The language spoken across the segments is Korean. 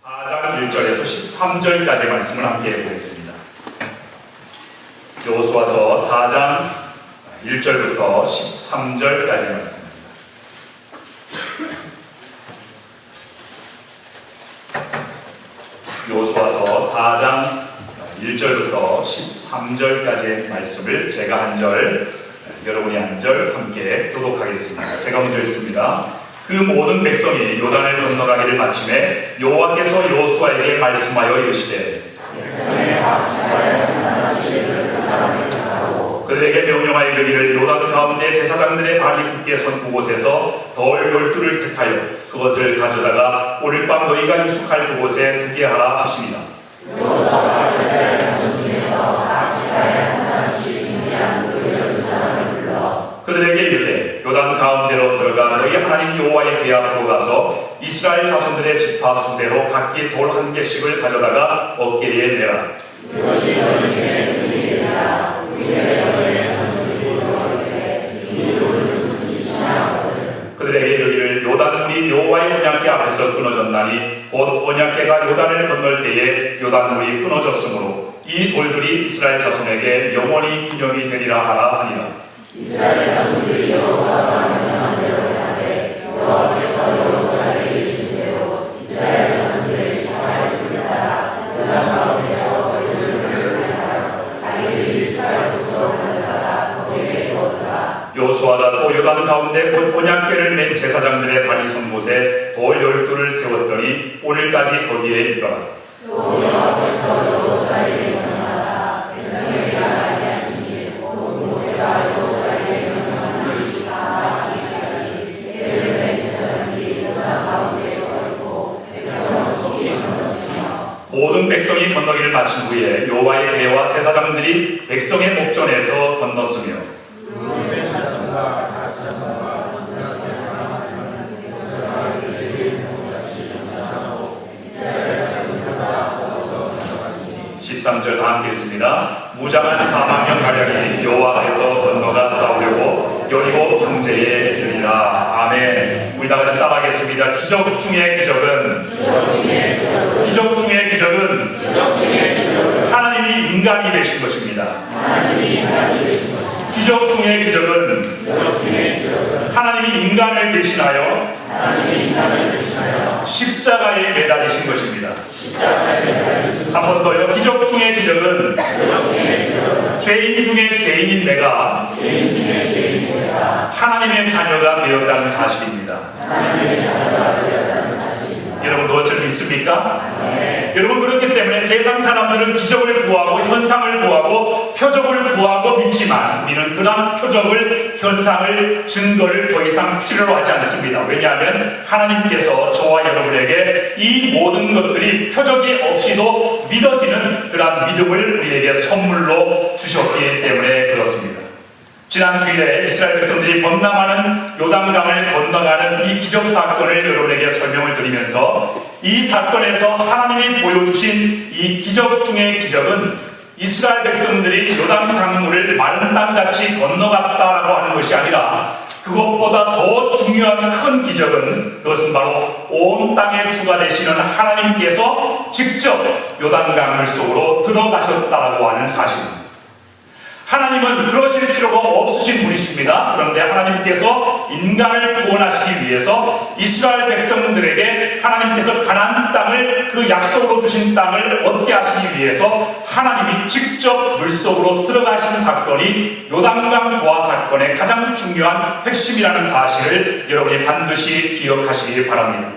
4장 1절에서 13절까지 말씀을 함께 보겠습니다. 여호수아서 4장 1절부터 13절까지 말씀입니다. 여호수아서 4장 1절부터 13절까지의 말씀을 제가 한 절, 여러분이 한 절 함께 교독하겠습니다. 제가 먼저 읽습니다. 그 모든 백성이 요단을 건너가기를 마침에 여호와께서 여호수아에게 말씀하여 이르시되 그들에게 명령하여 이르기를 요단 가운데 제사장들의 발이 굳게 선 그곳에서 돌 12를 택하여 그것을 가져다가 오늘 밤 너희가 유숙할 그곳에 두게 하라 하시니라. 그들에게 이르되 요단 가운데로 들어가 너희 하나님 여호와의 궤 앞으로 가서 이스라엘 자손들의 지파 수대로 각기 돌 한 개씩을 가져다가 어깨에 매라. 그들에게 이르기를 요단 물이 여호와의 언약궤 앞에서 끊어졌나니 곧 언약궤가 요단을 건널 때에 요단 물이 끊어졌으므로 이 돌들이 이스라엘 자손에게 영원히 기념이 되리라 하라 하니라. 이스라엘 자손들이 여호수아가 명령한 대로 행하되 여호와께서 여호수아에게 이르신 대로 이스라엘 자손들의 지파의 따라 요단 가운데서 돌들을 건너가여 자기들이 이스라엘 곳으로 가져다가 거기에 두었더라. 여호수아가 또 요단 가운데 곧 언약궤를 맨 제사장들의 발이 선 곳에 돌 12를 세웠더니 오늘까지 거기에 있더라. 또 여호와께서 여호수아에게 명령하사 백성에게 말하게 하시니 곧 모세가 여호수아에게 명령한 일이 다 마치기까지 궤를 맨 제사장들이 요단 가운데 서 있고 백성은 속히 건넜으며 모든 백성이 건너기를 마친 후에 여호와의 궤와 제사장들이 백성의 목전에서 건넜으며 절 다 함께 읽습니다. 무장한 4만 가량이 여호와 앞에서 건너가 싸우려고 여리고 경제에 이르리라. 아멘. 우리 다 같이 따라하겠습니다. 기적 중의 기적은 하나님이 인간이 되신 것입니다. 기적 중의 기적은 하나님이 인간을 대신하여 십자가에 매달리신 것입니다. 한 번 더요. 기적 중의 기적은 죄인 중에 죄인인 내가 하나님의 자녀가 되었다는 사실입니다. 여러분 그것을 믿습니까? 여러분 그렇기 때문에 세상 사람들은 기적을 구하고 현상을 구하고 표적을 구하고 믿지만 우리는 그런 표적을, 현상을, 증거를 더 이상 필요로 하지 않습니다. 왜냐하면 하나님께서 저와 여러분에게 이 모든 것들이 표적이 없이도 믿어지는 그런 믿음을 우리에게 선물로 주셨기 때문에 그렇습니다. 지난 주일에 이스라엘 백성들이 범람하는 요단강을 건너가는 이 기적 사건을 여러분에게 설명을 드리면서 이 사건에서 하나님이 보여주신 이 기적 중의 기적은 이스라엘 백성들이 요단 강물을 마른 땅같이 건너갔다라고 하는 것이 아니라 그것보다 더 중요한 큰 기적은 그것은 바로 온 땅의 주가 되시는 하나님께서 직접 요단 강물 속으로 들어가셨다라고 하는 사실입니다. 하나님은 그러실 필요가 없으신 분이십니다. 그런데 하나님께서 인간을 구원하시기 위해서 이스라엘 백성들에게 하나님께서 가나안 땅을 그 약속으로 주신 땅을 얻게 하시기 위해서 하나님이 직접 물속으로 들어가신 사건이 요단강 도하 사건의 가장 중요한 핵심이라는 사실을 여러분이 반드시 기억하시길 바랍니다.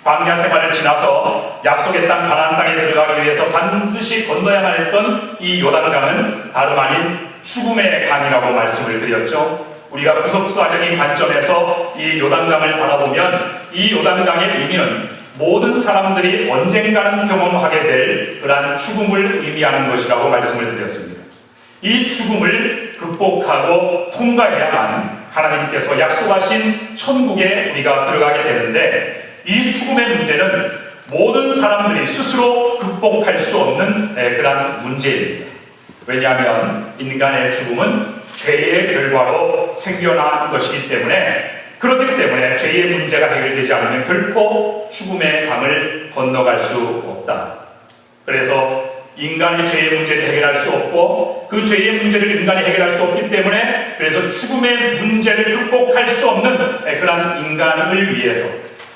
광야 생활을 지나서 약속의 땅 가나안 땅에 들어가기 위해서 반드시 건너야만 했던 이 요단강은 다름 아닌 죽음의 강이라고 말씀을 드렸죠. 우리가 구속사적인 관점에서 이 요단강을 바라보면 이 요단강의 의미는 모든 사람들이 언젠가는 경험하게 될 그러한 죽음을 의미하는 것이라고 말씀을 드렸습니다. 이 죽음을 극복하고 통과해야만 하나님께서 약속하신 천국에 우리가 들어가게 되는데 이 죽음의 문제는 모든 사람들이 스스로 극복할 수 없는 그런 문제입니다. 왜냐하면 인간의 죽음은 죄의 결과로 생겨난 것이기 때문에 그렇기 때문에 죄의 문제가 해결되지 않으면 결코 죽음의 강을 건너갈 수 없다. 그래서 인간이 죄의 문제를 해결할 수 없고 그 죄의 문제를 인간이 해결할 수 없기 때문에 그래서 죽음의 문제를 극복할 수 없는 그런 인간을 위해서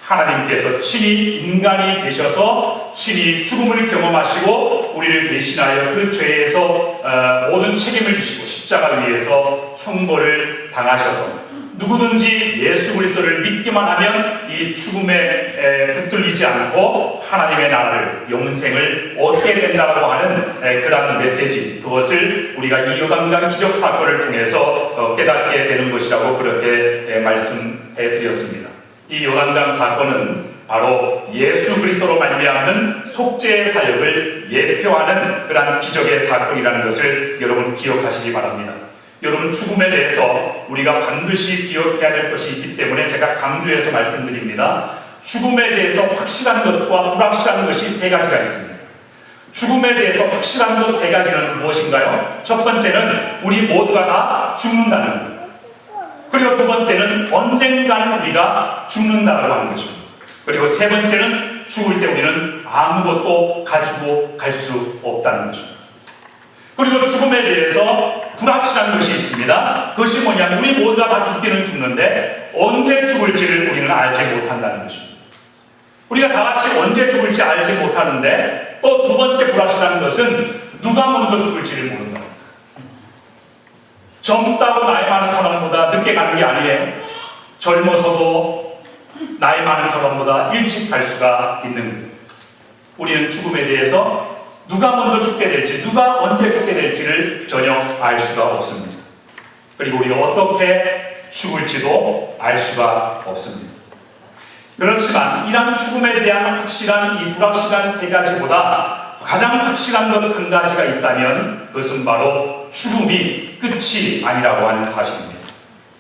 하나님께서 친히 인간이 되셔서 친히 죽음을 경험하시고 우리를 대신하여 그 죄에서 모든 책임을 지시고 십자가 위에서 형벌을 당하셔서 누구든지 예수 그리스도를 믿기만 하면 이 죽음에 붙들리지 않고 하나님의 나라를 영생을 얻게 된다라고 하는 그런 메시지, 그것을 우리가 이 요단강 기적 사건을 통해서 깨닫게 되는 것이라고 그렇게 말씀해 드렸습니다. 이 요단강 사건은 바로 예수 그리스도로 말미암는 속죄의 사역을 예표하는 그런 기적의 사건이라는 것을 여러분 기억하시기 바랍니다. 여러분, 죽음에 대해서 우리가 반드시 기억해야 될 것이 있기 때문에 제가 강조해서 말씀드립니다. 죽음에 대해서 확실한 것과 불확실한 것이 세 가지가 있습니다. 죽음에 대해서 확실한 것 세 가지는 무엇인가요? 첫 번째는 우리 모두가 다 죽는다는 것. 그리고 두 번째는 언젠가는 우리가 죽는다라고 하는 것입니다. 그리고 세 번째는 죽을 때 우리는 아무것도 가지고 갈 수 없다는 것입니다. 그리고 죽음에 대해서 불확실한 것이 있습니다. 그것이 뭐냐면 우리 모두가 다 죽기는 죽는데 언제 죽을지를 우리는 알지 못한다는 것입니다. 우리가 다 같이 언제 죽을지 알지 못하는데 또 두 번째 불확실한 것은 누가 먼저 죽을지를 모른다. 젊다고 나이 많은 사람보다 늦게 가는 게 아니에요. 젊어서도 나이 많은 사람보다 일찍 갈 수가 있는 거예요. 우리는 죽음에 대해서 누가 먼저 죽게 될지, 누가 언제 죽게 될지를 전혀 알 수가 없습니다. 그리고 우리가 어떻게 죽을지도 알 수가 없습니다. 그렇지만 이런 죽음에 대한 확실한 이 불확실한 세 가지보다 가장 확실한 것 한 가지가 있다면 그것은 바로 죽음이 끝이 아니라고 하는 사실입니다.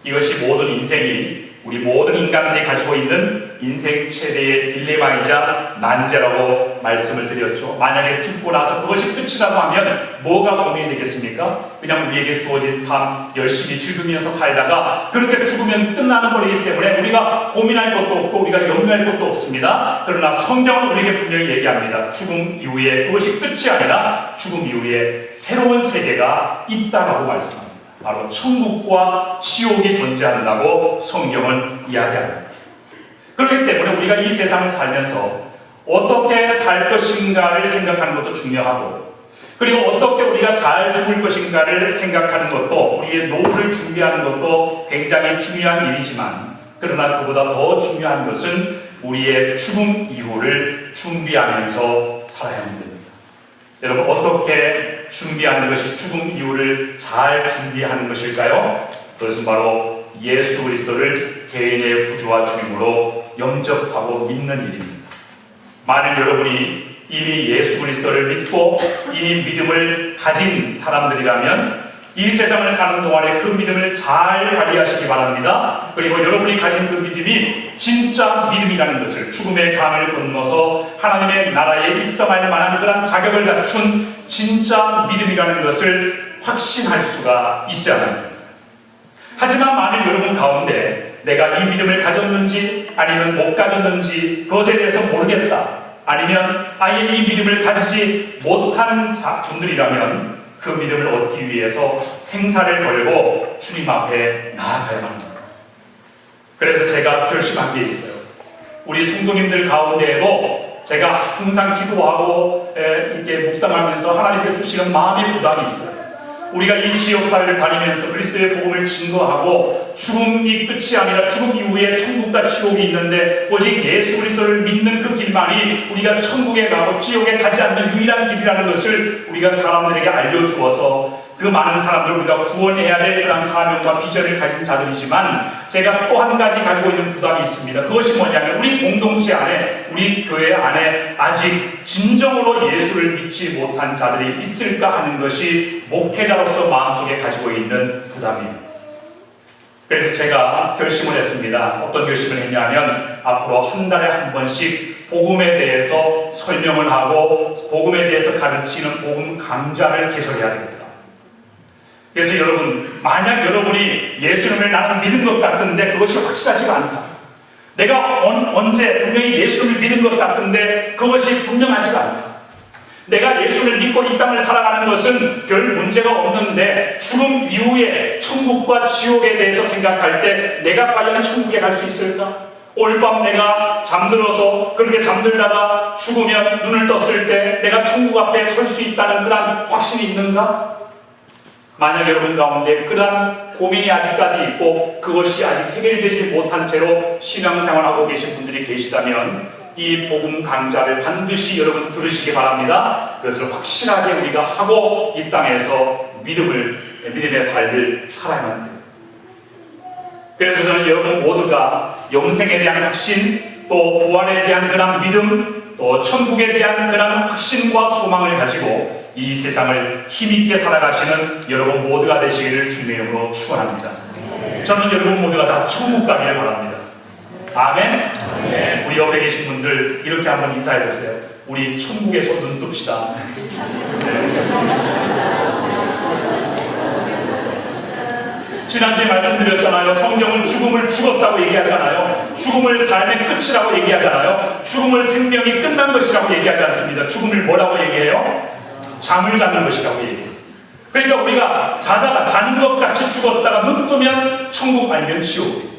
이것이 모든 인생이 우리 모든 인간들이 가지고 있는 인생 최대의 딜레마이자 난제라고 말씀을 드렸죠. 만약에 죽고 나서 그것이 끝이라고 하면 뭐가 고민이 되겠습니까? 그냥 우리에게 주어진 삶 열심히 즐기면서 살다가 그렇게 죽으면 끝나는 거이기 때문에 우리가 고민할 것도 없고 우리가 염려할 것도 없습니다. 그러나 성경은 우리에게 분명히 얘기합니다. 죽음 이후에 그것이 끝이 아니라 죽음 이후에 새로운 세계가 있다라고 말씀합니다. 바로 천국과 지옥이 존재한다고 성경은 이야기합니다. 그렇기 때문에 우리가 이 세상을 살면서 어떻게 살 것인가를 생각하는 것도 중요하고 그리고 어떻게 우리가 잘 죽을 것인가를 생각하는 것도 우리의 노후를 준비하는 것도 굉장히 중요한 일이지만 그러나 그보다 더 중요한 것은 우리의 죽음 이후를 준비하면서 살아야 합니다. 여러분, 어떻게 준비하는 것이 죽음 이후를 잘 준비하는 것일까요? 그것은 바로 예수 그리스도를 개인의 구주와 주님으로 영접하고 믿는 일입니다. 만일 여러분이 이미 예수 그리스도를 믿고 이 믿음을 가진 사람들이라면 이 세상을 사는 동안에 그 믿음을 잘 관리하시기 바랍니다. 그리고 여러분이 가진 그 믿음이 진짜 믿음이라는 것을 죽음의 강을 건너서 하나님의 나라에 입성할 만한 그런 자격을 갖춘 진짜 믿음이라는 것을 확신할 수가 있어야 합니다. 하지만 만일 여러분 가운데 내가 이 믿음을 가졌는지 아니면 못 가졌는지 그것에 대해서 모르겠다, 아니면 아예 이 믿음을 가지지 못한 분들이라면 그 믿음을 얻기 위해서 생사를 걸고 주님 앞에 나아가야 합니다. 그래서 제가 결심한 게 있어요. 우리 성도님들 가운데에도 제가 항상 기도하고 이렇게 묵상하면서 하나님께 주시는 마음의 부담이 있어요. 우리가 이 지역사회를 다니면서 그리스도의 복음을 증거하고 죽음이 끝이 아니라 죽음 이후에 천국과 지옥이 있는데 오직 예수 그리스도를 믿는 그 길만이 우리가 천국에 가고 지옥에 가지 않는 유일한 길이라는 것을 우리가 사람들에게 알려주어서 그 많은 사람들을 우리가 구원해야 될 그런 사명과 비전을 가진 자들이지만 제가 또 한 가지 가지고 있는 부담이 있습니다. 그것이 뭐냐면 우리 공동체 안에, 우리 교회 안에 아직 진정으로 예수를 믿지 못한 자들이 있을까 하는 것이 목회자로서 마음속에 가지고 있는 부담입니다. 그래서 제가 결심을 했습니다. 어떤 결심을 했냐면 앞으로 한 달에 한 번씩 복음에 대해서 설명을 하고 복음에 대해서 가르치는 복음 강좌를 개설해야 되겠다. 그래서 여러분, 만약 여러분이 예수님을 나는 믿은 것 같은데 그것이 확실하지가 않다. 내가 언제 분명히 예수님을 믿은 것 같은데 그것이 분명하지가 않다. 내가 예수를 믿고 이 땅을 살아가는 것은 별 문제가 없는데 죽음 이후에 천국과 지옥에 대해서 생각할 때 내가 과연 천국에 갈 수 있을까? 올밤 내가 잠들어서 그렇게 잠들다가 죽으면 눈을 떴을 때 내가 천국 앞에 설 수 있다는 그런 확신이 있는가? 만약 여러분 가운데 그러한 고민이 아직까지 있고 그것이 아직 해결되지 못한 채로 신앙생활하고 계신 분들이 계시다면 이 복음 강좌를 반드시 여러분 들으시기 바랍니다. 그것을 확실하게 우리가 하고 이 땅에서 믿음의 삶을 살아야만 돼요. 그래서 저는 여러분 모두가 영생에 대한 확신, 또 부활에 대한 그런 믿음, 또 천국에 대한 그런 확신과 소망을 가지고 이 세상을 힘있게 살아가시는 여러분 모두가 되시기를 주님의 이름으로 축원합니다. 저는 여러분 모두가 다 천국 가기를 바랍니다. 아멘. 우리 옆에 계신 분들 이렇게 한번 인사해 보세요. 우리 천국에서 눈 뜹시다. 지난주에 말씀드렸잖아요. 성경은 죽음을 죽었다고 얘기하잖아요. 죽음을 삶의 끝이라고 얘기하잖아요. 죽음을 생명이 끝난 것이라고 얘기하지 않습니다. 죽음을 뭐라고 얘기해요? 잠을 자는 것이라고 얘기해요. 그러니까 우리가 자다가 자는 것 같이 죽었다가 눈 뜨면 천국 아니면 지옥.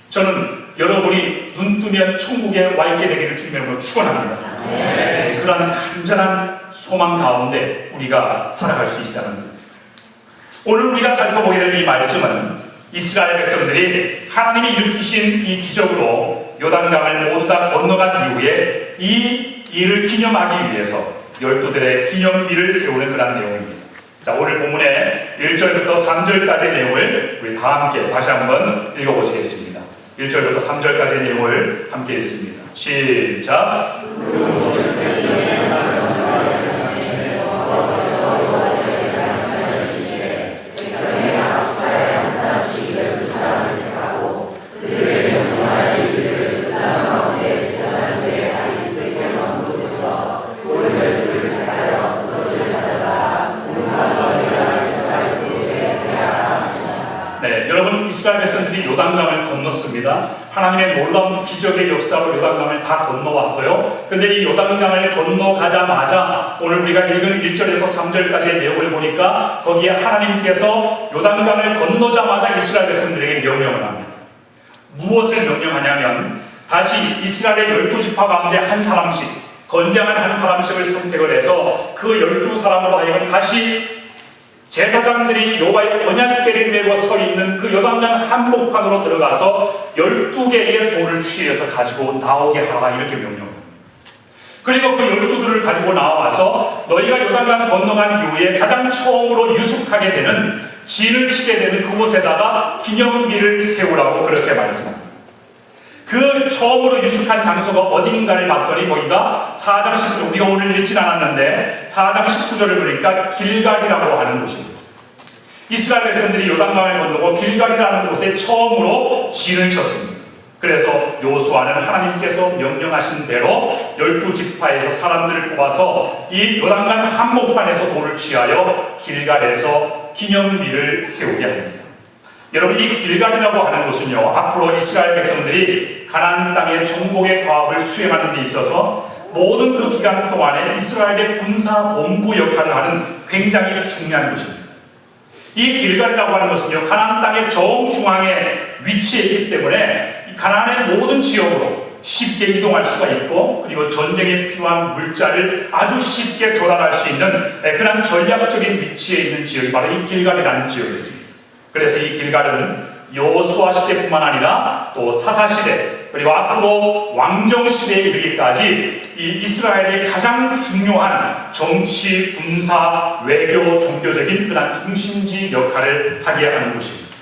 저는 여러분이 눈 뜨면 천국에 와 있게 되기를 주님으로 축원합니다. 그러한 간절한 소망 가운데 우리가 살아갈 수 있어야 합니다. 오늘 우리가 살펴보게 될 이 말씀은 이스라엘 백성들이 하나님이 일으키신 이 기적으로 요단강을 모두 다 건너간 이후에 이 일을 기념하기 위해서 12들의 기념비를 세우는 그런 내용입니다. 자, 오늘 본문의 1절부터 3절까지의 내용을 우리 다 함께 다시 한번 읽어보시겠습니다. 1절부터 3절까지의 내용을 함께 읽습니다. 시작! 이스라엘 백성들이 요단강을 건넜습니다. 하나님의 놀라운 기적의 역사로 요단강을 다 건너왔어요. 근데 이 요단강을 건너가자마자 오늘 우리가 읽은 1절에서 3절까지의 내용을 보니까 거기에 하나님께서 요단강을 건너자마자 이스라엘 백성들에게 명령을 합니다. 무엇을 명령하냐면 다시 이스라엘의 12지파 가운데 한 사람씩, 건장한 한 사람씩을 선택을 해서 그 12사람으로 하여금 다시 제사장들이 여호와의 언약궤를 메고 서 있는 그 요단강 한복판으로 들어가서 12개의 돌을 취해서 가지고 나오게 하라, 이렇게 명령합니다. 그리고 그 12돌을 가지고 나와서 너희가 요단강 건너간 이후에 가장 처음으로 유숙하게 되는, 진을 치게 되는 그곳에다가 기념비를 세우라고 그렇게 말씀합니다. 그 처음으로 유숙한 장소가 어딘가를 봤더니 거기가 4장 19절, 우리가 오늘 읽진 않았는데 4장 19절을 보니까 길갈이라고 하는 곳입니다. 이스라엘 백성들이 요단강을 건너고 길갈이라는 곳에 처음으로 진을 쳤습니다. 그래서 요수아는 하나님께서 명령하신 대로 12지파에서 사람들을 뽑아서 이 요단강 한복판에서 돌을 취하여 길갈에서 기념비를 세우게 합니다. 여러분, 이 길갈이라고 하는 곳은요, 앞으로 이스라엘 백성들이 가나안 땅의 정복의 과업을 수행하는 데 있어서 모든 그 기간 동안에 이스라엘의 군사 본부 역할을 하는 굉장히 중요한 곳입니다. 이 길갈이라고 하는 것은요, 가나안 땅의 정중앙에 위치해 있기 때문에 이 가나안의 모든 지역으로 쉽게 이동할 수가 있고, 그리고 전쟁에 필요한 물자를 아주 쉽게 조달할 수 있는 그런 전략적인 위치에 있는 지역이 바로 이 길갈이라는 지역이었습니다. 그래서 이 길갈은 여호수아 시대뿐만 아니라 또 사사 시대, 그리고 앞으로 왕정 시대에 이르기까지 이 이스라엘의 가장 중요한 정치, 군사, 외교, 종교적인 그런 중심지 역할을 하게 하는 곳입니다.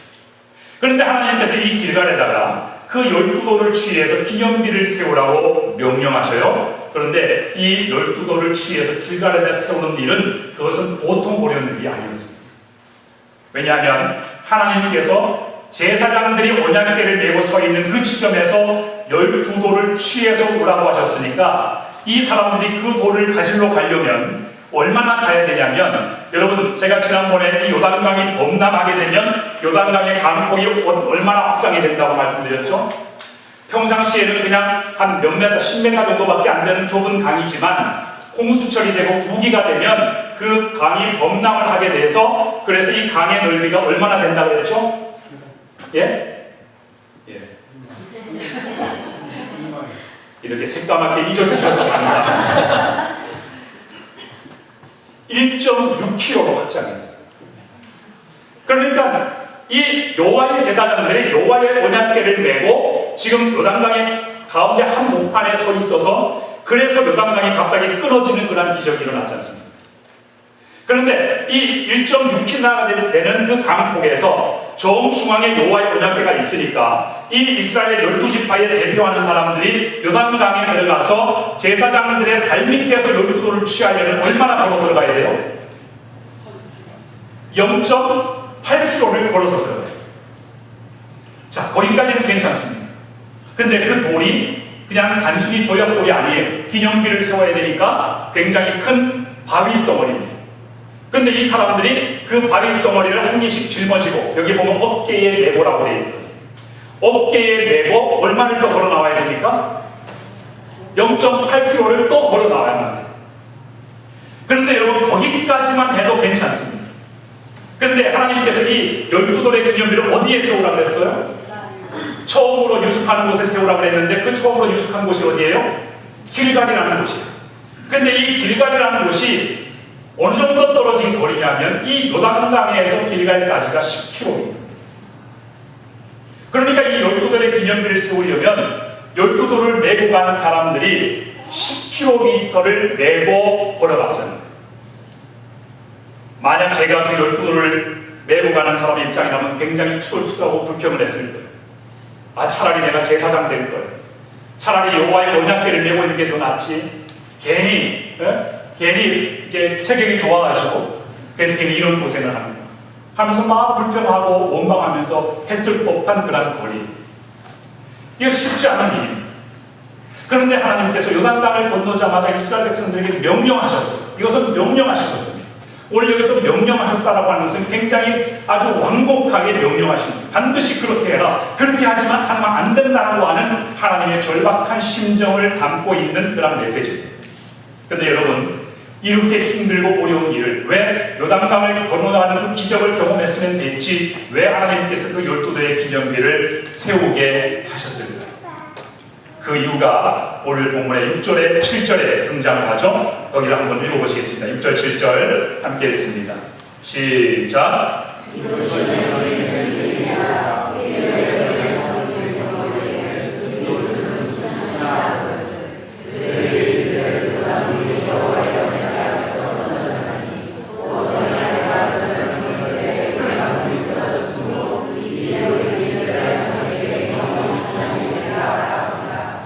그런데 하나님께서 이 길갈에다가 그 12돌을 취해서 기념비를 세우라고 명령하셔요. 그런데 이 12돌을 취해서 길갈에다 세우는 일은 그것은 보통 어려운 일이 아니었습니다. 왜냐하면 하나님께서 제사장들이 언약궤를 메고 서 있는 그 지점에서 12돌을 취해서 오라고 하셨으니까 이 사람들이 그 돌을 가지러 가려면 얼마나 가야 되냐면 여러분, 제가 지난번에 이 요단강이 범람하게 되면 요단강의 강폭이 얼마나 확장이 된다고 말씀드렸죠? 평상시에는 그냥 한 몇 메터, 10m 정도밖에 안 되는 좁은 강이지만 홍수철이 되고 우기가 되면 그 강이 범람을 하게 돼서, 그래서 이 강의 넓이가 얼마나 된다고 그랬죠? 예? 예. 이렇게 새까맣게 잊어주셔서 감사합니다. 1.6km로 확장합니다. 그러니까 이 여호와의 제사장들이 여호와의 언약궤를 메고 지금 요단강의 가운데 한 목판에 서 있어서, 그래서 요단강이 갑자기 끊어지는 그런 기적이 일어났지 않습니까? 그런데 이 1.6km나 되는 그 강폭에서 정중앙에 여호와의 언약궤가 있으니까 이 이스라엘 12지파에 대표하는 사람들이 요단강에 들어가서 제사장들의 발밑에서 12도를 취하려면 얼마나 걸어 들어가야 돼요? 0.8km를 걸어서 들어가요. 자, 거기까지는 괜찮습니다. 근데 그 돌이 그냥 단순히 조약돌이 아니에요. 기념비를 세워야 되니까 굉장히 큰 바위 덩어리입니다. 근데 이 사람들이 그 바위 덩어리를 한 개씩 짊어지고, 여기 보면 어깨에 메고라고 되어 있거든요. 어깨에 메고 얼마를 더 걸어 나와야 됩니까? 0.8km를 또 걸어 나와야만 돼요. 그런데 여러분, 거기까지만 해도 괜찮습니다. 그런데 하나님께서 이 12돌의 기념비를 어디에 세우라고 했어요? 처음으로 유숙하는 곳에 세우라고 했는데, 그 처음으로 유숙한 곳이 어디예요? 길갈이라는 곳이에요. 근데 이 길갈이라는 곳이 어느 정도 떨어진 거리냐면 이 요단강에서 길갈까지가 10km입니다. 그러니까 이 12돌의 기념비를 세우려면 12돌을 메고 가는 사람들이 10km를 메고 걸어갔어요. 만약 제가 그 12돌을 메고 가는 사람 입장이라면 굉장히 투덜투덜하고 불평을 했을 거예요. 아, 차라리 내가 제사장 될 걸. 차라리 여호와의 언약궤를 메고 있는 게 더 낫지. 괜히 이렇게 체격이 좋아가지고 그래서 괜히 이런 고생을 합니다. 하면서 막 불평하고 원망하면서 했을 법한 그런 거리. 이거 쉽지 않은 일입니다. 그런데 하나님께서 요단강을 건너자마자 이스라엘 백성들에게 명령하셨어요. 이것은 명령하신 거죠. 오늘 여기서 명령하셨다라고 하는 것은 굉장히 아주 완곡하게 명령하신 거예요. 반드시 그렇게 해라. 그렇게 하지만 하면 안 된다고 하는 하나님의 절박한 심정을 담고 있는 그런 메시지입니다. 그런데 여러분, 이렇게 힘들고 어려운 일을 왜 요단강을 건너가는 그 기적을 경험했으면 됐지, 왜 하나님께서 그 12도의 기념비를 세우게 하셨을까? 그 이유가 오늘 본문의 6절에 7절에 등장하죠. 거기를 한번 읽어보시겠습니다. 6절 7절 함께 읽습니다. 시작.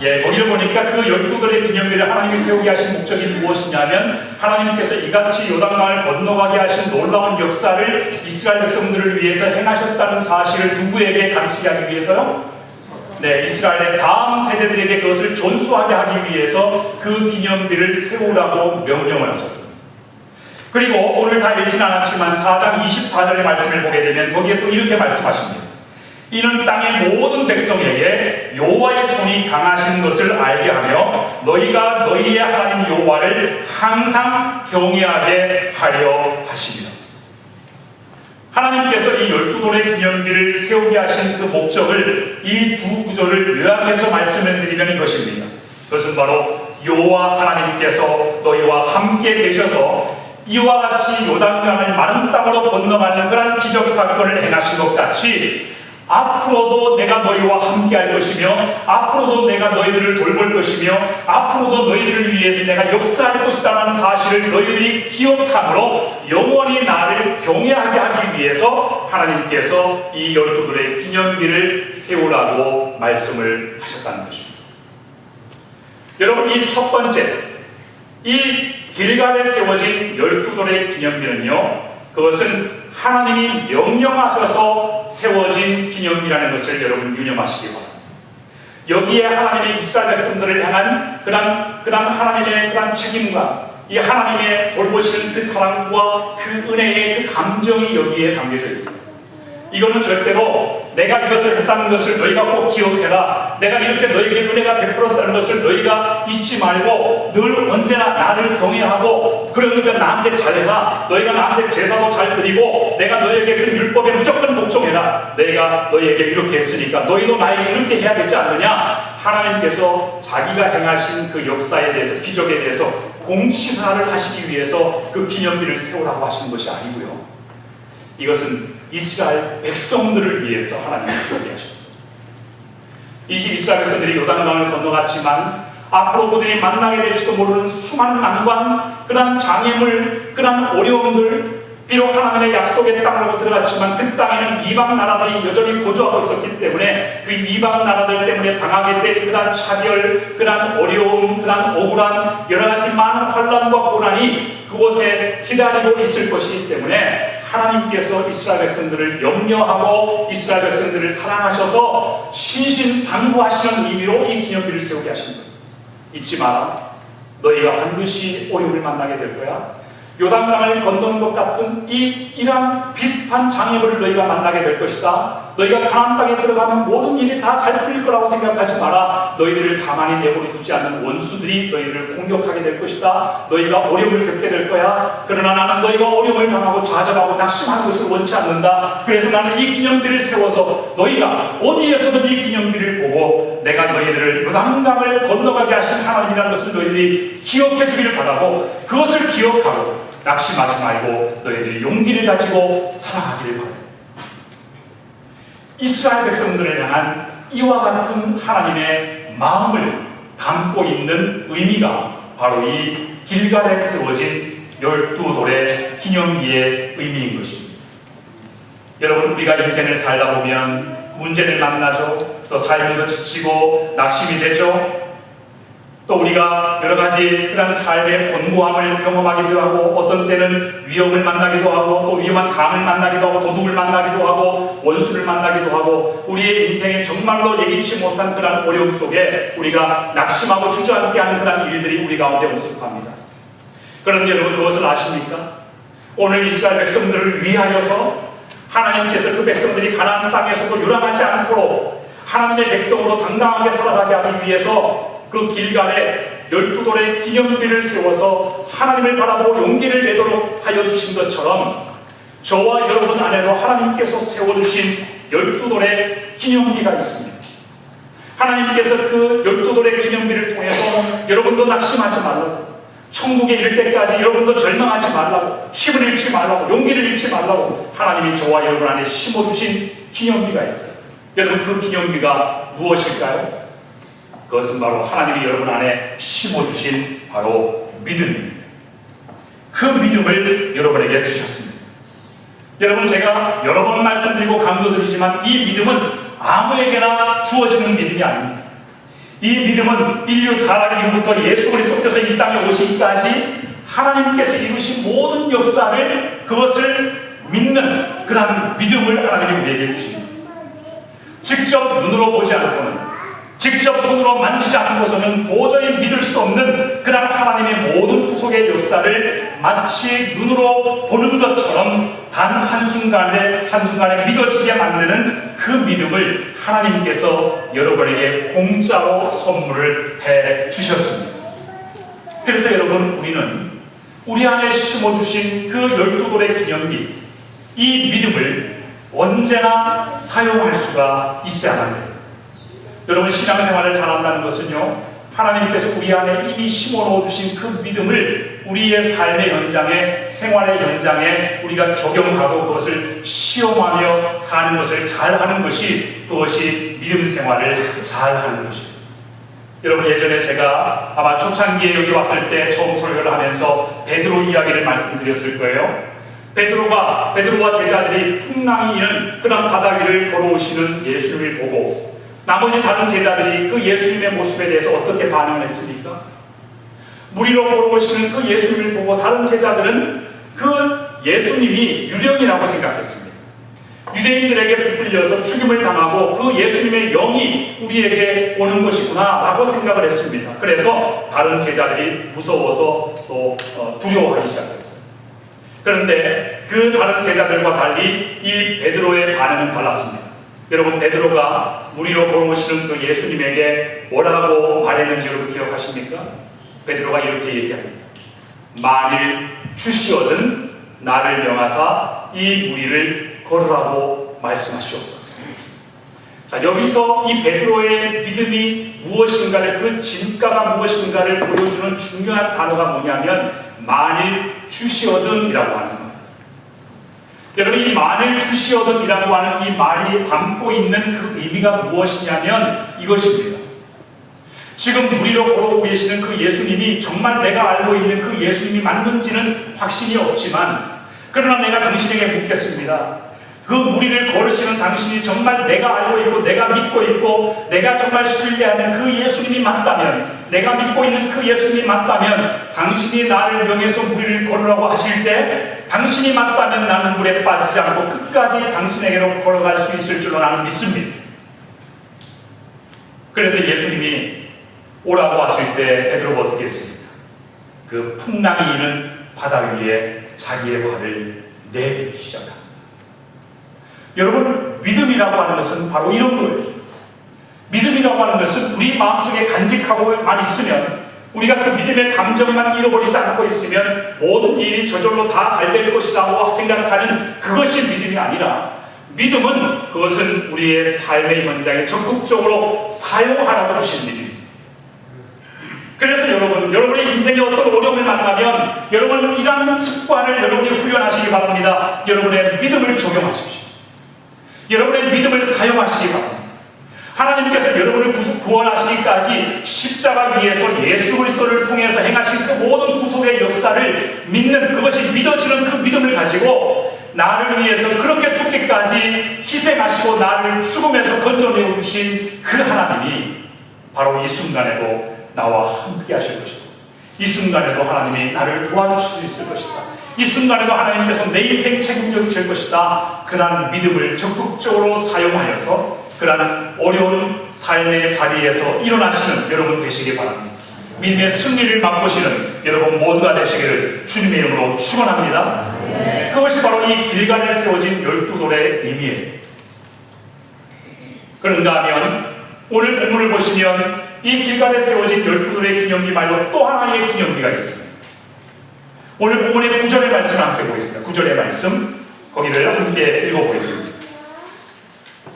예, 거기를 보니까 그 12돌의 기념비를 하나님이 세우게 하신 목적이 무엇이냐면, 하나님께서 이같이 요단강을 건너가게 하신 놀라운 역사를 이스라엘 백성들을 위해서 행하셨다는 사실을 누구에게 가르치게 하기 위해서요? 네, 이스라엘의 다음 세대들에게 그것을 전수하게 하기 위해서 그 기념비를 세우라고 명령을 하셨습니다. 그리고 오늘 다 읽지는 않았지만 4장 24절의 말씀을 보게 되면 거기에 또 이렇게 말씀하십니다. 이는 땅의 모든 백성에게 여호와의 손이 강하신 것을 알게 하며 너희가 너희의 하나님 여호와를 항상 경외하게 하려 하시니라. 하나님께서 이 12돌의 기념비를 세우게 하신 그 목적을 이 두 구절을 요약해서 말씀을 드리면 이것입니다. 그것은 바로 여호와 하나님께서 너희와 함께 계셔서 이와 같이 요단강을 마른 땅으로 건너가는 그런 기적 사건을 행하신 것 같이 앞으로도 내가 너희와 함께 할 것이며, 앞으로도 내가 너희들을 돌볼 것이며, 앞으로도 너희들을 위해서 내가 역사할 것이라는 사실을 너희들이 기억함으로 영원히 나를 경외하게 하기 위해서 하나님께서 이 12돌의 기념비를 세우라고 말씀을 하셨다는 것입니다. 여러분, 이 첫 번째, 이 길갈에 세워진 12돌의 기념비는요, 그것은 하나님이 명령하셔서 세워진 기념이라는 것을 여러분 유념하시기 바랍니다. 여기에 하나님의 이스라엘 백성들을 향한 그런 하나님의 그런 책임과 이 하나님의 돌보시는 그 사랑과 그 은혜의 그 감정이 여기에 담겨져 있습니다. 이거는 절대로 내가 이것을 했다는 것을 너희가 꼭 기억해라, 내가 이렇게 너에게 은혜가 베풀었다는 것을 너희가 잊지 말고 늘 언제나 나를 경외하고 그러니까 나한테 잘해라, 너희가 나한테 제사도 잘 드리고 내가 너희에게 준 율법에 무조건 복종해라, 내가 너희에게 이렇게 했으니까 너희도 나에게 이렇게 해야 되지 않느냐. 하나님께서 자기가 행하신 그 역사에 대해서, 기적에 대해서 공치사를 하시기 위해서 그 기념비를 세우라고 하시는 것이 아니고요, 이것은 이스라엘 백성들을 위해서 하나님이 세우게 하십니다. 이스라엘 백성들이 요단강을 건너갔지만 앞으로 그들이 만나게 될지도 모르는 수많은 난관, 그러한 장애물, 그러한 어려움들, 비록 하나님의 약속의 땅으로 들어갔지만 그 땅에는 이방 나라들이 여전히 거주하고 있었기 때문에 그 이방 나라들 때문에 당하게 될 그러한 차별, 그러한 어려움, 그러한 억울한 여러 가지 많은 환난과 고난이 그곳에 기다리고 있을 것이기 때문에 하나님께서 이스라엘 백성들을 염려하고 이스라엘 백성들을 사랑하셔서 신신당부하시는 의미로 이 기념비를 세우게 하신 거예요. 잊지 마라, 너희가 반드시 어려움을 만나게 될 거야. 요단강을 건너는 것 같은 이러한 비슷한 장애물을 너희가 만나게 될 것이다. 너희가 가나안 땅에 들어가면 모든 일이 다 잘 풀릴 거라고 생각하지 마라. 너희들을 가만히 내버려 두지 않는 원수들이 너희들을 공격하게 될 것이다. 너희가 어려움을 겪게 될 거야. 그러나 나는 너희가 어려움을 당하고 좌절하고 낙심하는 것을 원치 않는다. 그래서 나는 이 기념비를 세워서 너희가 어디에서든 이 기념비를 보고 내가 너희들을 요단강을 건너가게 하신 하나님이라는 것을 너희들이 기억해 주기를 바라고, 그것을 기억하고 낙심하지 말고 너희들이 용기를 가지고 살아가기를 바랍니다. 이스라엘 백성들을 향한 이와 같은 하나님의 마음을 담고 있는 의미가 바로 이 길갈에 세워진 12돌의 기념비의 의미인 것입니다. 여러분, 우리가 인생을 살다 보면 문제를 만나죠. 또 살면서 지치고 낙심이 되죠. 또 우리가 여러 가지 그런 삶의 곤고함을 경험하기도 하고, 어떤 때는 위험을 만나기도 하고, 또 위험한 강을 만나기도 하고, 도둑을 만나기도 하고, 원수를 만나기도 하고, 우리의 인생에 정말로 예기치 못한 그런 어려움 속에 우리가 낙심하고 주저앉게 하는 그런 일들이 우리 가운데 모습합니다. 그런데 여러분, 그것을 아십니까? 오늘 이스라엘 백성들을 위하여서 하나님께서 그 백성들이 가나안 땅에서도 유랑하지 않도록 하나님의 백성으로 당당하게 살아가게 하기 위해서 그 길갈에 12돌의 기념비를 세워서 하나님을 바라보고 용기를 내도록 하여 주신 것처럼 저와 여러분 안에도 하나님께서 세워주신 12돌의 기념비가 있습니다. 하나님께서 그 12돌의 기념비를 통해서 여러분도 낙심하지 말라고, 천국에 이를 때까지 여러분도 절망하지 말라고, 힘을 잃지 말라고, 용기를 잃지 말라고 하나님이 저와 여러분 안에 심어주신 기념비가 있어요. 여러분, 그 기념비가 무엇일까요? 그것은 바로 하나님이 여러분 안에 심어주신 바로 믿음입니다. 그 믿음을 여러분에게 주셨습니다. 여러분, 제가 여러 번 말씀드리고 강조드리지만 이 믿음은 아무에게나 주어지는 믿음이 아닙니다. 이 믿음은 인류 타락 이후부터 예수 그리스도께서 이 땅에 오시기까지 하나님께서 이루신 모든 역사를, 그것을 믿는 그런 믿음을 하나님이 우리에게 주십니다. 직접 눈으로 보지 않고는, 직접 손으로 만지지 않고서는 도저히 믿을 수 없는 그런 하나님의 모든 구속의 역사를 마치 눈으로 보는 것처럼 단 한순간에 믿어지게 만드는 그 믿음을 하나님께서 여러분에게 공짜로 선물을 해 주셨습니다. 그래서 여러분, 우리는 우리 안에 심어주신 그 12돌의 기념비, 이 믿음을 언제나 사용할 수가 있어야 합니다. 여러분, 신앙생활을 잘한다는 것은요, 하나님께서 우리 안에 이미 심어놓아 주신 그 믿음을 우리의 삶의 현장에, 생활의 현장에 우리가 적용하고 그것을 시험하며 사는 것을 잘하는 것이, 그것이 믿음 생활을 잘하는 것입니다. 여러분, 예전에 제가 아마 초창기에 여기 왔을 때 처음 설교를 하면서 베드로 이야기를 말씀드렸을 거예요. 베드로와 제자들이 풍랑이 이는 그런 바다 위를 걸어오시는 예수님을 보고 나머지 다른 제자들이 그 예수님의 모습에 대해서 어떻게 반응을 했습니까? 물 위로 걸어오시는 그 예수님을 보고 다른 제자들은 그 예수님이 유령이라고 생각했습니다. 유대인들에게 붙들려서 죽임을 당하고 그 예수님의 영이 우리에게 오는 것이구나 라고 생각을 했습니다. 그래서 다른 제자들이 무서워서 또 두려워하기 시작했어요. 그런데 그 다른 제자들과 달리 이 베드로의 반응은 달랐습니다. 여러분, 베드로가 무리로 걸어오시는 그 예수님에게 뭐라고 말했는지 여러분 기억하십니까? 베드로가 이렇게 얘기합니다. 만일 주시거든 나를 명하사 이 무리를 걸으라고 말씀하시옵소서. 자, 여기서 이 베드로의 믿음이 무엇인가를, 그 진가가 무엇인가를 보여주는 중요한 단어가 뭐냐면 만일 주시거든이라고 하는 거예요. 여러분, 이 만일 주시거든이라고 하는 이 말이 담고 있는 그 의미가 무엇이냐면 이것입니다. 지금 무리로 걸어오고 계시는 그 예수님이 정말 내가 알고 있는 그 예수님이 맞는지는 확신이 없지만, 그러나 내가 당신에게 묻겠습니다. 그 무리를 걸으시는 당신이 정말 내가 알고 있고 내가 믿고 있고 내가 정말 신뢰하는 그 예수님이 맞다면, 내가 믿고 있는 그 예수님이 맞다면 당신이 나를 명해서 무리를 걸으라고 하실 때 당신이 맞다면 나는 물에 빠지지 않고 끝까지 당신에게로 걸어갈 수 있을 줄로 나는 믿습니다. 그래서 예수님이 오라고 하실 때 베드로가 어떻게 했습니까? 그 풍랑이 있는 바다 위에 자기의 발을 내딛기 시작합니다. 여러분, 믿음이라고 하는 것은 바로 이런 거예요. 믿음이라고 하는 것은 우리 마음속에 간직하고만 있으면, 우리가 그 믿음의 감정만 잃어버리지 않고 있으면 모든 일이 저절로 다 잘 될 것이라고 생각하는 그것이 믿음이 아니라, 믿음은 그것은 우리의 삶의 현장에 적극적으로 사용하라고 주신 믿음입니다. 그래서 여러분의 인생에 어떤 어려움을 만나면 여러분은 이러한 습관을 여러분이 훈련하시기 바랍니다. 여러분의 믿음을 적용하십시오. 여러분의 믿음을 사용하시기 바랍니다. 하나님께서 여러분을 구원하시기까지 십자가 위에서 예수 그리스도를 통해서 행하신 그 모든 구속의 역사를 믿는, 그것이 믿어지는 그 믿음을 가지고 나를 위해서 그렇게 죽기까지 희생하시고 나를 죽음에서 건져내어 주신 그 하나님이 바로 이 순간에도 나와 함께 하실 것이다. 이 순간에도 하나님이 나를 도와주실 수 있을 것이다. 이 순간에도 하나님께서 내 인생 책임져 주실 것이다. 그러한 믿음을 적극적으로 사용하여서 그러한 어려운 삶의 자리에서 일어나시는 여러분 되시기 바랍니다. 믿음의 승리를 맛보시는 여러분 모두가 되시기를 주님의 이름으로 축원합니다. 그것이 바로 이 길갈에 세워진 12돌의 의미예요. 그런가 하면 오늘 본문을 보시면 이 길갈에 세워진 12돌의 기념비 말고 또 하나의 기념비가 있습니다. 오늘 본문의 9절의 말씀을 함께 보겠습니다. 9절의 말씀, 거기를 함께 읽어보겠습니다.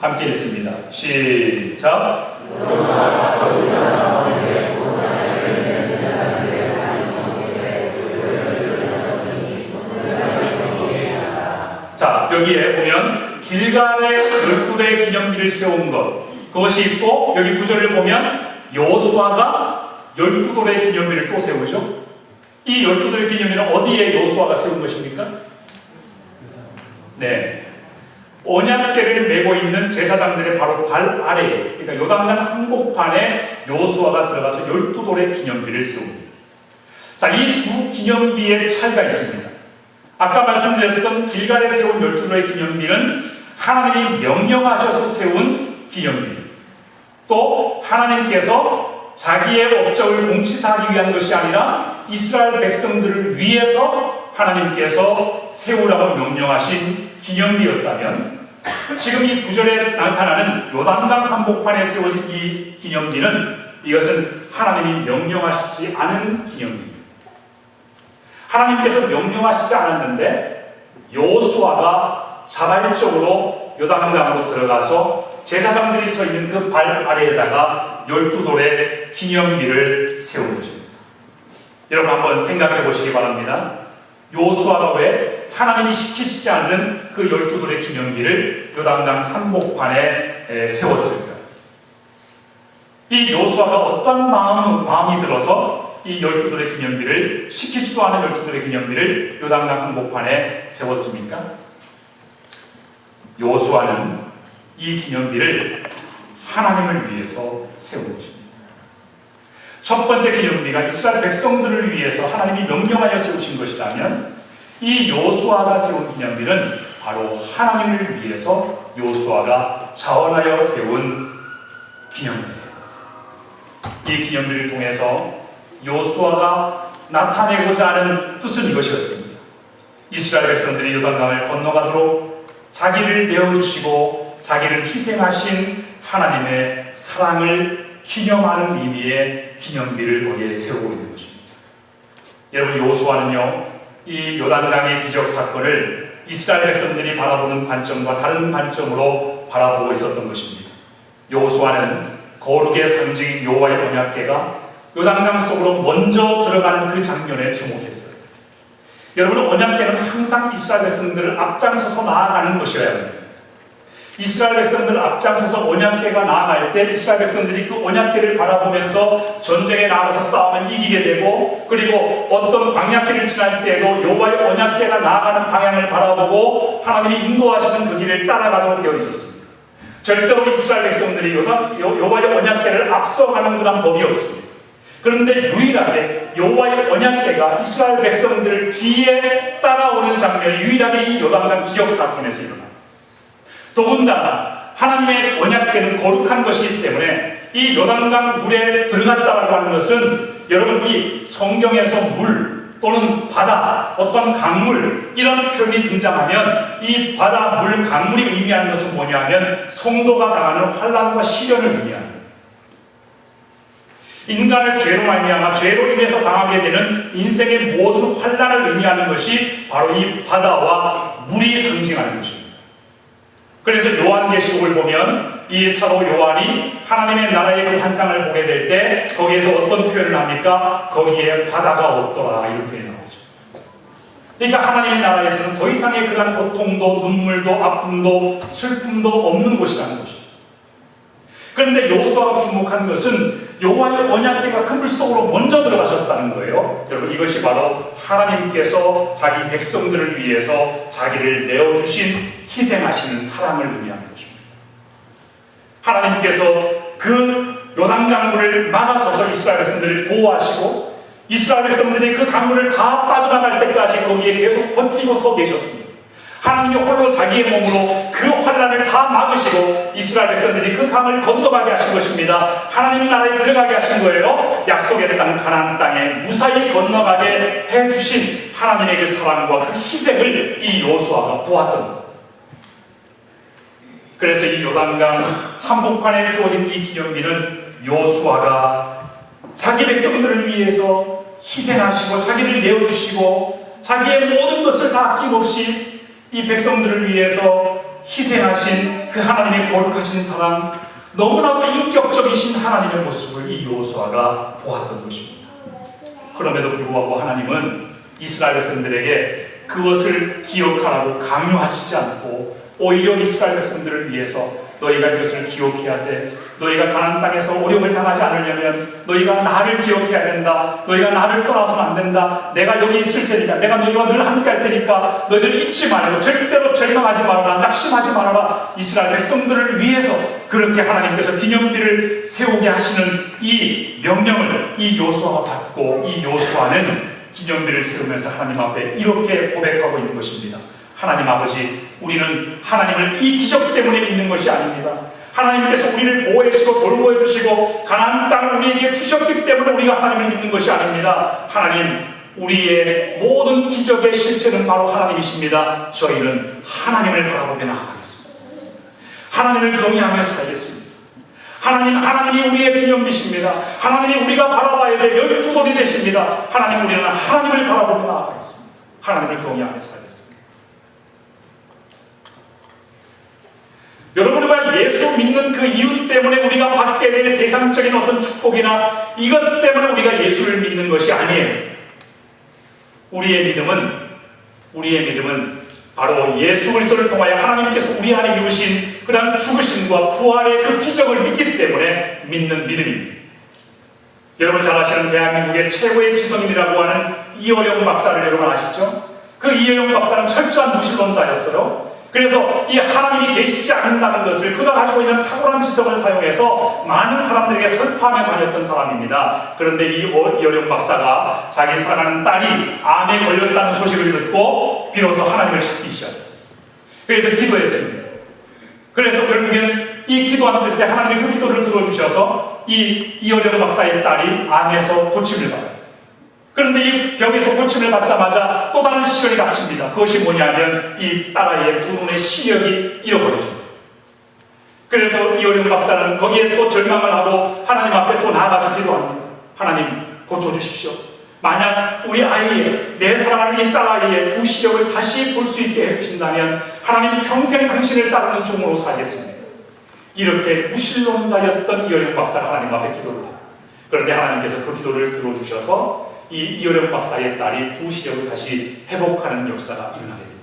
함께 읽습니다. 시작. 자, 여기에 보면 길갈에 12돌의 기념비를 세운 것, 그것이 있고, 여기 9절을 보면 여호수아가 12돌의 기념비를 또 세우죠. 이 12돌의 기념비는 어디에 여호수아가 세운 것입니까? 네, 언약궤를 메고 있는 제사장들의 바로 발 아래에, 그러니까 요단강 한복판에 여호수아가 들어가서 12돌의 기념비를 세웁니다. 자, 이 두 기념비의 차이가 있습니다. 아까 말씀드렸던 길갈에 세운 12돌의 기념비는 하나님이 명령하셔서 세운 기념비, 또 하나님께서 자기의 업적을 공치사하기 위한 것이 아니라 이스라엘 백성들을 위해서 하나님께서 세우라고 명령하신 기념비였다면, 지금 이 9절에 나타나는 요단강 한복판에 세워진 이 기념비는, 이것은 하나님이 명령하시지 않은 기념비입니다. 하나님께서 명령하시지 않았는데 여호수아가 자발적으로 요단강으로 들어가서 제사장들이 서 있는 그 발 아래에다가 12돌의 기념비를 세운 것입니다. 여러분 한번 생각해 보시기 바랍니다. 여호수아가 왜 하나님이 시키시지 않는 그 12돌의 기념비를 요단강 한복판에 세웠을까? 이 여호수아가 어떤 마음이 들어서 이 12돌의 기념비를, 시키지도 않은 12돌의 기념비를 요단강 한복판에 세웠습니까? 여호수아는 이 기념비를 하나님을 위해서 세운 것입니다. 첫 번째 기념비가 이스라엘 백성들을 위해서 하나님이 명령하여 세우신 것이라면, 이 여호수아가 세운 기념비는 바로 하나님을 위해서 요수아가 자원하여 세운 기념비예요. 이 기념비를 통해서 요수아가 나타내고자 하는 뜻은 이것이었습니다. 이스라엘 백성들이 요단강을 건너가도록 자기를 내어주시고 자기를 희생하신 하나님의 사랑을 기념하는 의미의 기념비를 거기에 세우고 있는 것입니다. 여러분, 요수아는요, 이 요단강의 기적 사건을 이스라엘 백성들이 바라보는 관점과 다른 관점으로 바라보고 있었던 것입니다. 요수아는 거룩의 상징인 여호와의 언약궤가 요단강 속으로 먼저 들어가는 그 장면에 주목했어요. 여러분, 언약궤는 항상 이스라엘 백성들을 앞장서서 나아가는 것이어야 합니다. 이스라엘 백성들 앞장서서 언약궤가 나아갈 때 이스라엘 백성들이 그 언약궤를 바라보면서 전쟁에 나가서 싸우면 이기게 되고, 그리고 어떤 광야길을 지날 때에도 여호와의 언약궤가 나아가는 방향을 바라보고 하나님이 인도하시는 그 길을 따라가도록 되어 있었습니다. 절대로 이스라엘 백성들이 여호와의 언약궤를 앞서가는 그런 법이 없습니다. 그런데 유일하게 여호와의 언약궤가 이스라엘 백성들 뒤에 따라오는 장면이 유일하게 이 요단강 기적 사건에서 일어납니다. 더군다나 하나님의 언약궤는 거룩한 것이기 때문에 이 요단강 물에 들어갔다고 하는 것은, 여러분, 이 성경에서 물 또는 바다, 어떤 강물, 이런 표현이 등장하면 이 바다, 물, 강물이 의미하는 것은 뭐냐면 성도가 당하는 환난과 시련을 의미합니다. 인간을 죄로 말미암아 죄로 인해서 당하게 되는 인생의 모든 환난을 의미하는 것이 바로 이 바다와 물이 상징하는 것입니다. 그래서 요한계시록을 보면 이 사도 요한이 하나님의 나라의 그 환상을 보게 될 때 거기에서 어떤 표현을 합니까? 거기에 바다가 없더라, 이런 표현이 나오죠. 그러니까 하나님의 나라에서는 더 이상의 그런 고통도 눈물도 아픔도 슬픔도 없는 곳이라는 것이죠. 그런데 요수아가 주목한 것은 여호와의 언약궤가 그 물속으로 먼저 들어가셨다는 거예요. 여러분, 이것이 바로 하나님께서 자기 백성들을 위해서 자기를 내어주신 희생하시는 사랑을 의미하는 것입니다. 하나님께서 그 요단강물을 막아서서 이스라엘 백성들을 보호하시고 이스라엘 백성들이 그 강물을 다 빠져나갈 때까지 거기에 계속 버티고 서 계셨습니다. 하나님이 홀로 자기의 몸으로 그 환난을 다 막으시고 이스라엘 백성들이 그 강을 건너가게 하신 것입니다. 하나님 나라에 들어가게 하신 거예요. 약속의 땅 가나안 땅에 무사히 건너가게 해주신 하나님의 그 사랑과 그 희생을 이 요수아가 보았던 것. 그래서 이 요단강 한복판에 세워진 이 기념비는 요수아가 자기 백성들을 위해서 희생하시고 자기를 내어주시고 자기의 모든 것을 다 아낌없이 이 백성들을 위해서 희생하신 그 하나님의 거룩하신 사랑, 너무나도 인격적이신 하나님의 모습을 이 요수아가 보았던 것입니다. 그럼에도 불구하고 하나님은 이스라엘 백성들에게 그것을 기억하라고 강요하시지 않고 오히려 이스라엘 백성들을 위해서 너희가 이것을 기억해야 돼. 너희가 가나안 땅에서 어려움을 당하지 않으려면 너희가 나를 기억해야 된다. 너희가 나를 떠나서는 안 된다. 내가 여기 있을 테니까, 내가 너희와 늘 함께 할 테니까 너희들 잊지 말고 절대로 절망하지 말아라. 낙심하지 말아라. 이스라엘 백성들을 위해서 그렇게 하나님께서 기념비를 세우게 하시는 이 명령을 이 요수아가 받고, 이 요수아는 기념비를 세우면서 하나님 앞에 이렇게 고백하고 있는 것입니다. 하나님 아버지, 우리는 하나님을 이 기적 때문에 믿는 것이 아닙니다. 하나님께서 우리를 보호해 주시고 돌보해 주시고 가나안 땅을 우리에게 주셨기 때문에 우리가 하나님을 믿는 것이 아닙니다. 하나님, 우리의 모든 기적의 실체는 바로 하나님이십니다. 저희는 하나님을 바라보며 나아가겠습니다. 하나님을 경외하며 살겠습니다. 하나님이 우리의 기념비십니다. 하나님이 우리가 바라봐야 될 12돌이 되십니다. 하나님, 우리는 하나님을 바라보며 나아가겠습니다. 하나님을 경외하며 살겠습니다. 여러분, 우리가 예수 믿는 그 이유 때문에 우리가 받게 될 세상적인 어떤 축복이나 이것 때문에 우리가 예수를 믿는 것이 아니에요. 우리의 믿음은 바로 예수 그리스도를 통하여 하나님께서 우리 안에 이루신 그런 죽으심과 부활의 그 기적을 믿기 때문에 믿는 믿음입니다. 여러분 잘 아시는 대한민국의 최고의 지성인이라고 하는 이어령 박사를 여러분 아시죠? 그 이어령 박사는 철저한 무신론자였어요. 그래서 이 하나님이 계시지 않는다는 것을 그가 가지고 있는 탁월한 지성을 사용해서 많은 사람들에게 설파하며 다녔던 사람입니다. 그런데 이 이어령 박사가 자기 사랑하는 딸이 암에 걸렸다는 소식을 듣고 비로소 하나님을 찾기 시작합니다. 그래서 기도했습니다. 그래서 결국에는 이 기도하는 그때 하나님이 그 기도를 들어주셔서 이 어려운 박사의 딸이 암에서 고침을 받아요. 그런데 이 병에서 고침을 받자마자 또 다른 시련이 닥칩니다. 그것이 뭐냐면 이 딸아이의 두 눈의 시력이 잃어버려집니다. 그래서 이 어려운 박사는 거기에 또 절망을 하고 하나님 앞에 또 나아가서 기도합니다. 하나님 고쳐주십시오. 만약 우리 아이의, 내 사랑하는 이 딸아이의 두 시력을 다시 볼 수 있게 해주신다면 하나님 평생 당신을 따르는 종으로 살겠습니다. 이렇게 무신론자였던 이어령 박사가 하나님 앞에 기도를 해요. 그런데 하나님께서 그 기도를 들어주셔서 이 이어령 박사의 딸이 두 시력을 다시 회복하는 역사가 일어나게 됩니다.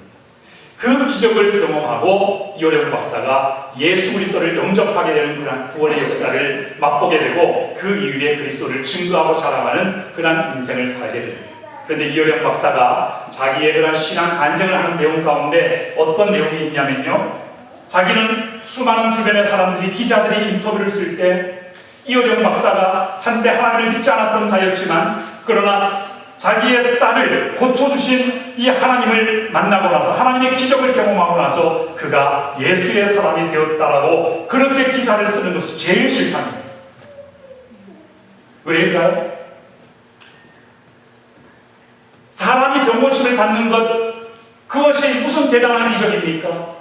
그 기적을 경험하고 이어령 박사가 예수 그리스도를 영접하게 되는 그런 구원의 역사를 맛보게 되고 그 이후에 그리스도를 증거하고 자랑하는 그런 인생을 살게 됩니다. 그런데 이어령 박사가 자기의 그런 신앙 간증을 하는 내용 가운데 어떤 내용이 있냐면요, 자기는 수많은 주변의 사람들이, 기자들이 인터뷰를 쓸 때 이어령 박사가 한때 하나님을 믿지 않았던 자였지만 그러나 자기의 딸을 고쳐주신 이 하나님을 만나고 나서 하나님의 기적을 경험하고 나서 그가 예수의 사람이 되었다라고 그렇게 기사를 쓰는 것이 제일 싫답니다. 왜일까요? 사람이 병고침을 받는 것, 그것이 무슨 대단한 기적입니까?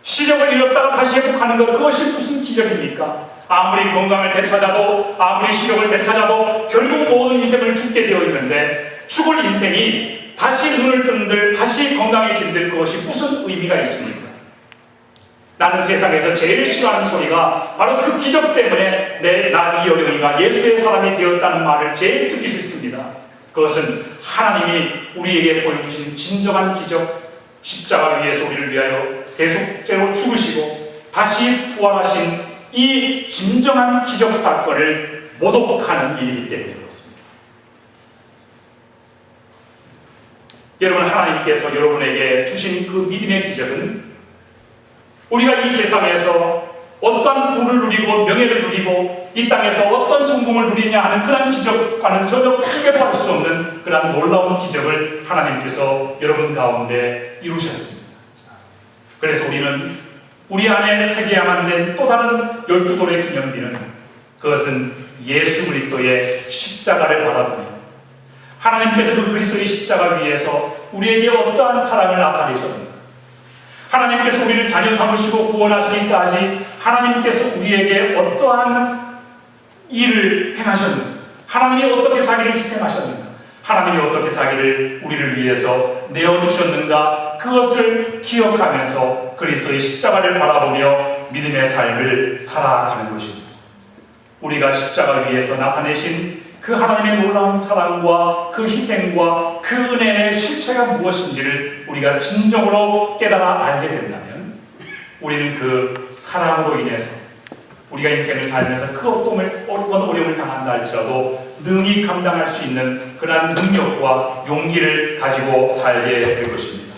시력을 잃었다가 다시 회복하는 것, 그것이 무슨 기적입니까? 아무리 건강을 되찾아도, 아무리 시력을 되찾아도 결국 모든 인생을 죽게 되어 있는데 죽을 인생이 다시 눈을 뜬들, 다시 건강해진들, 그것이 무슨 의미가 있습니까? 나는 세상에서 제일 싫어하는 소리가 바로 그 기적 때문에 나 이어령이가 예수의 사람이 되었다는 말을 제일 듣기 싫습니다. 그것은 하나님이 우리에게 보여주신 진정한 기적, 십자가 위에서 우리를 위하여 대속죄로 죽으시고 다시 부활하신 이 진정한 기적 사건을 모독하는 일이기 때문에 그렇습니다. 여러분, 하나님께서 여러분에게 주신 그 믿음의 기적은 우리가 이 세상에서 어떤 부를 누리고 명예를 누리고 이 땅에서 어떤 성공을 누리냐 하는 그런 기적과는 전혀 크게 볼 수 없는 그런 놀라운 기적을 하나님께서 여러분 가운데 이루셨습니다. 그래서 우리는 우리 안에 새겨야만 된 또 다른 12돌의 기념비는 그것은 예수 그리스도의 십자가를 바라보며 하나님께서 그 그리스도의 십자가 위에서 우리에게 어떠한 사랑을 나타내셨는가, 하나님께서 우리를 자녀 삼으시고 구원하시기까지 하나님께서 우리에게 어떠한 일을 행하셨는가, 하나님이 어떻게 자기를 희생하셨는가, 하나님이 어떻게 자기를 우리를 위해서 내어주셨는가, 그것을 기억하면서 그리스도의 십자가를 바라보며 믿음의 삶을 살아가는 것입니다. 우리가 십자가 위에서 나타내신 그 하나님의 놀라운 사랑과 그 희생과 그 은혜의 실체가 무엇인지를 우리가 진정으로 깨달아 알게 된다면 우리는 그 사랑으로 인해서 우리가 인생을 살면서 그 어떤 어려움을 당한다 할지라도 능히 감당할 수 있는 그러한 능력과 용기를 가지고 살게 될 것입니다.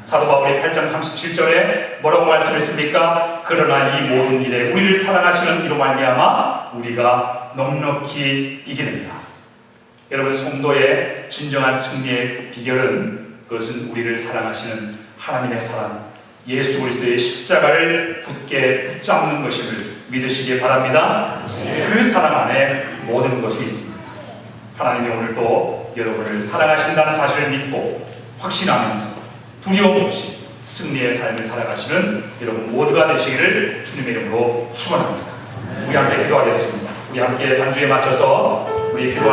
사도 바울이 8장 37절에 뭐라고 말씀했습니까? 그러나 이 모든 일에 우리를 사랑하시는 이로 말미암아 우리가 넉넉히 이기느니라. 여러분, 성도의 진정한 승리의 비결은 그것은 우리를 사랑하시는 하나님의 사랑, 예수 그리스도의 십자가를 굳게 붙잡는 것임을 믿으시기 바랍니다. 그 사랑 안에 모든 것이 있습니다. 하나님이 오늘도 여러분을 사랑하신다는 사실을 믿고 확신하면서 두려움 없이 승리의 삶을 살아가시는 여러분 모두가 되시기를 주님의 이름으로 축원합니다. 우리 함께 기도하겠습니다. 우리 함께 반주에 맞춰서 우리 기도